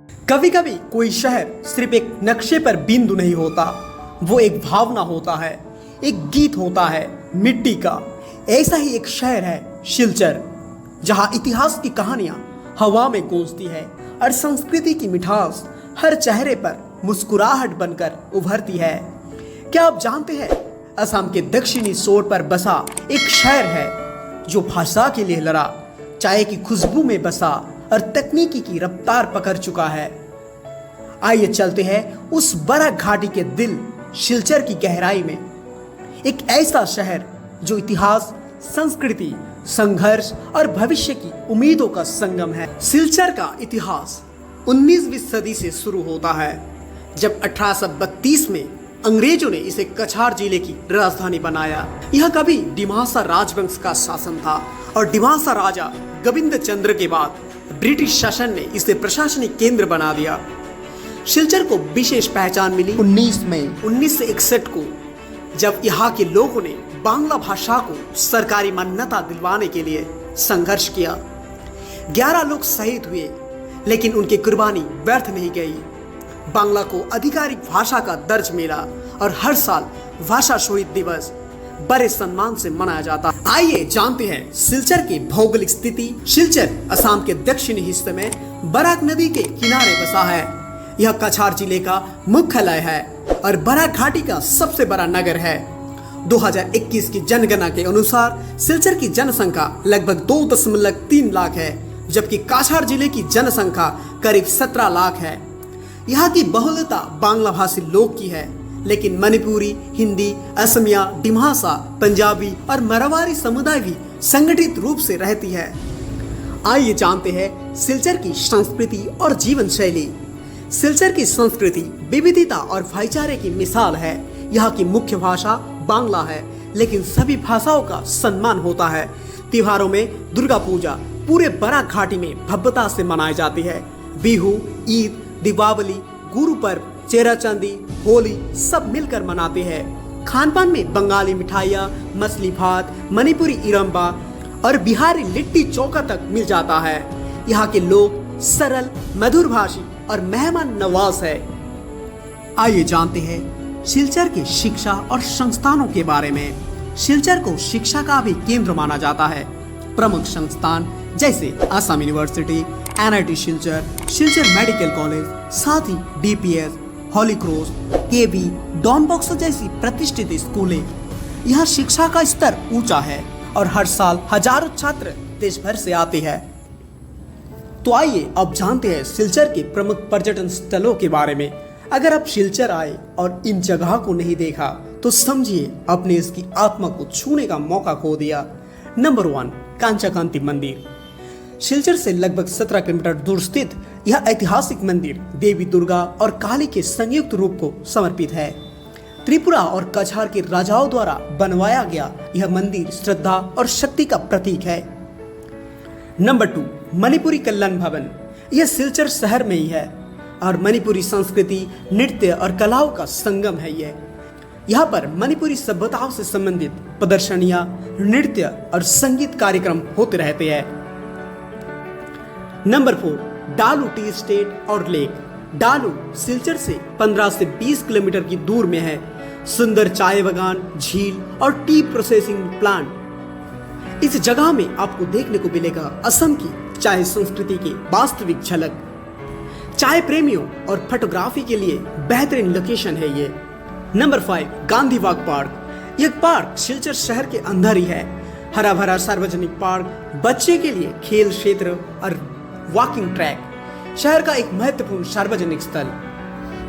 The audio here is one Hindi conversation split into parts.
कभी कभी कोई शहर सिर्फ एक नक्शे पर बिंदु नहीं होता, वो एक भावना होता है, एक गीत होता है मिट्टी का। ऐसा ही एक शहर है सिलचर, जहां इतिहास की कहानियां हवा में गूंजती है और संस्कृति की मिठास हर चेहरे पर मुस्कुराहट बनकर उभरती है। क्या आप जानते हैं, असम के दक्षिणी छोर पर बसा एक शहर है जो भाषा के लिए लड़ा, चाय की खुशबू में बसा और तकनीकी की रफ्तार पकड़ चुका है। आइए चलते हैं उस बरक घाटी के दिल सिलचर की गहराई में। एक ऐसा शहर जो इतिहास, संस्कृति, संघर्ष और भविष्य की उम्मीदों का संगम है। सिलचर का इतिहास 19वीं सदी से शुरू होता है, जब 1832 में अंग्रेजों ने इसे कछार जिले की राजधानी बनाया। यह कभी डिमासा राजवंश का शासन था और डिमासा राजा गोविंद चंद्र के बाद ब्रिटिश शासन ने इसे प्रशासनिक केंद्र बना दिया। सिलचर को विशेष पहचान मिली 19 मई 1961 को, जब यहाँ के लोगों ने बांग्ला भाषा को सरकारी मान्यता दिलवाने के लिए संघर्ष किया। 11 लोग शहीद हुए, लेकिन उनकी कुर्बानी व्यर्थ नहीं गई। बांग्ला को आधिकारिक भाषा का दर्ज मिला और हर साल भाषा शहीद दिवस बड़े सम्मान से मनाया जाता है। आइए जानते हैं सिलचर की भौगोलिक स्थिति। सिलचर असम के दक्षिणी हिस्से में बराक नदी के किनारे बसा है। यह कछार जिले का मुख्यालय है और बराक घाटी का सबसे बड़ा नगर है। 2021 की जनगणना के अनुसार सिलचर की जनसंख्या लगभग 2.3 लाख है, जबकि काछार जिले की जनसंख्या करीब 17 लाख है। यहाँ की बहुलता बांग्ला भाषी लोग की है, लेकिन मणिपुरी, हिंदी, असमिया, डिमासा, पंजाबी और मरवारी समुदाय भी संगठित रूप से रहती है। आइए जानते हैं सिलचर की संस्कृति और जीवन शैली। सिलचर की संस्कृति विविधता और भाईचारे की मिसाल है। यहाँ की मुख्य भाषा बांग्ला है, लेकिन सभी भाषाओं का सम्मान होता है। त्योहारों में दुर्गा पूजा पूरे बराक घाटी में भव्यता से मनाई जाती है। बिहू, ईद, दीपावली, गुरु पर्व, चेरा चांदी, होली सब मिलकर मनाते हैं। खान पान में बंगाली मिठाइयाँ, मछली भात, मणिपुरी इरम्बा और बिहारी लिट्टी चोखा तक मिल जाता है। यहाँ के लोग सरल, मधुर भाषी और मेहमान नवाज है। आइए जानते हैं सिलचर की शिक्षा और संस्थानों के बारे में। सिलचर को शिक्षा का भी केंद्र माना जाता है। प्रमुख संस्थान जैसे Assam university, NIT Silchar, Silchar medical college, साथ ही DPS, holy cross, KB, Don Bosco जैसी प्रतिष्ठित स्कूलें। यहाँ शिक्षा का स्तर ऊंचा है और हर साल हजारों छात्र देश भर से आते हैं। तो आइए अब जानते हैं सिलचर के प्रमुख पर्यटन स्थलों के बारे में। अगर आप सिलचर आए और इन जगह को नहीं देखा तो समझिए आपने इसकी आत्मा को छूने का मौका खो दिया। नंबर 1, कांचाकांति मंदिर। सिलचर से लगभग 17 किलोमीटर दूर स्थित यह ऐतिहासिक मंदिर देवी दुर्गा और काली के संयुक्त रूप को समर्पित है। त्रिपुरा और कछार के राजाओं द्वारा बनवाया गया यह मंदिर श्रद्धा और शक्ति का प्रतीक है। नंबर 2, मणिपुरी कल्याण भवन। यह सिलचर शहर में ही है और मणिपुरी संस्कृति, नृत्य और कलाओं का संगम है। यहाँ पर मणिपुरी सभ्यताओं से संबंधित प्रदर्शनियां, नृत्य और संगीत कार्यक्रम होते रहते हैं। नंबर 4, डालू टी एस्टेट और लेक। डालू सिलचर से 15 से 20 किलोमीटर की दूर में है। सुंदर चाय बागान, झील और टी प्रोसेसिंग प्लांट। इस जगह में आपको देखने को मिलेगा असम की चाय संस्कृति की वास्तविक झलक। चाय प्रेमियों और फोटोग्राफी के लिए बेहतरीन लोकेशन है ये। नंबर 5, गांधी बाग पार्क। यह पार्क सिलचर शहर के अंदर ही है। हरा भरा सार्वजनिक पार्क, बच्चे के लिए खेल क्षेत्र और वॉकिंग ट्रैक। शहर का एक महत्वपूर्ण सार्वजनिक स्थल।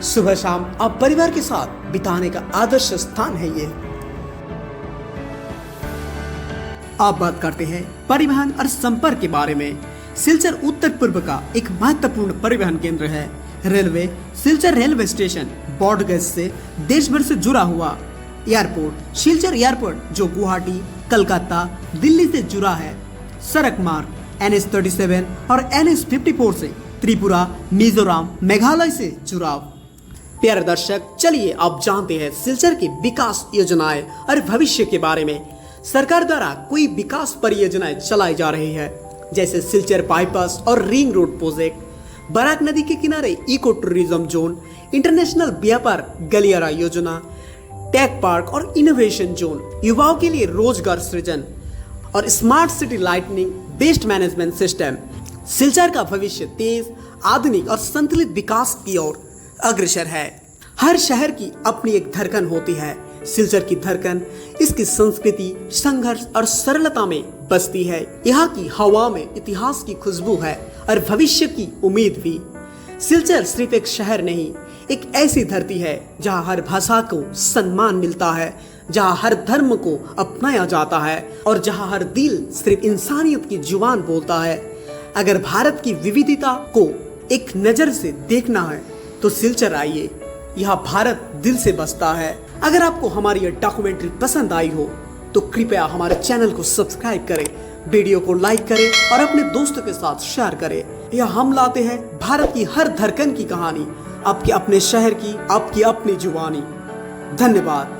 सुबह शाम आप परिवार के साथ बिताने का आदर्श स्थान है ये। आप बात करते हैं परिवहन और संपर्क के बारे में। सिलचर उत्तर पूर्व का एक महत्वपूर्ण परिवहन केंद्र है। Railway Silchar railway station broad gauge से देश भर से जुड़ा हुआ। एयरपोर्ट सिलचर एयरपोर्ट जो गुवाहाटी, कलकत्ता, दिल्ली से जुड़ा है। सड़क मार्ग NH37 और NH54 से त्रिपुरा, मिजोरम, मेघालय से जुड़ाव। प्यारे दर्शक, चलिए अब जानते हैं सिलचर की विकास योजनाएं और भविष्य के बारे में। सरकार द्वारा कई विकास परियोजनाएं चलाई जा रही है, जैसे सिलचर बाईपास और रिंग रोड प्रोजेक्ट, बराक नदी के किनारे इको टूरिज्म जोन, इंटरनेशनल व्यापार गलियारा योजना, टेक पार्क और इनोवेशन जोन, युवाओं के लिए रोजगार सृजन और smart city lightning based management system. Silchar का भविष्य तेज, आधुनिक और संतुलित विकास की ओर अग्रसर है। हर शहर की अपनी एक धड़कन होती है। सिलचर की धड़कन इसकी संस्कृति, संघर्ष और सरलता में बसती है। यहाँ की हवा में इतिहास की खुशबू है और भविष्य की उम्मीद भी। सिलचर सिर्फ एक शहर नहीं, एक ऐसी धरती है जहाँ हर भाषा को सम्मान मिलता है, जहाँ हर धर्म को अपनाया जाता है और जहाँ हर दिल सिर्फ इंसानियत की जुबान बोलता है। अगर भारत की विविधता को एक नजर से देखना है तो सिलचर आइए, यहाँ भारत दिल से बसता है। अगर आपको हमारी ये डॉक्यूमेंट्री पसंद आई हो तो कृपया हमारे चैनल को सब्सक्राइब करें, वीडियो को लाइक करें और अपने दोस्तों के साथ शेयर करें। यह हम लाते हैं भारत की हर धड़कन की कहानी, आपके अपने शहर की, आपकी अपनी जुबानी। धन्यवाद।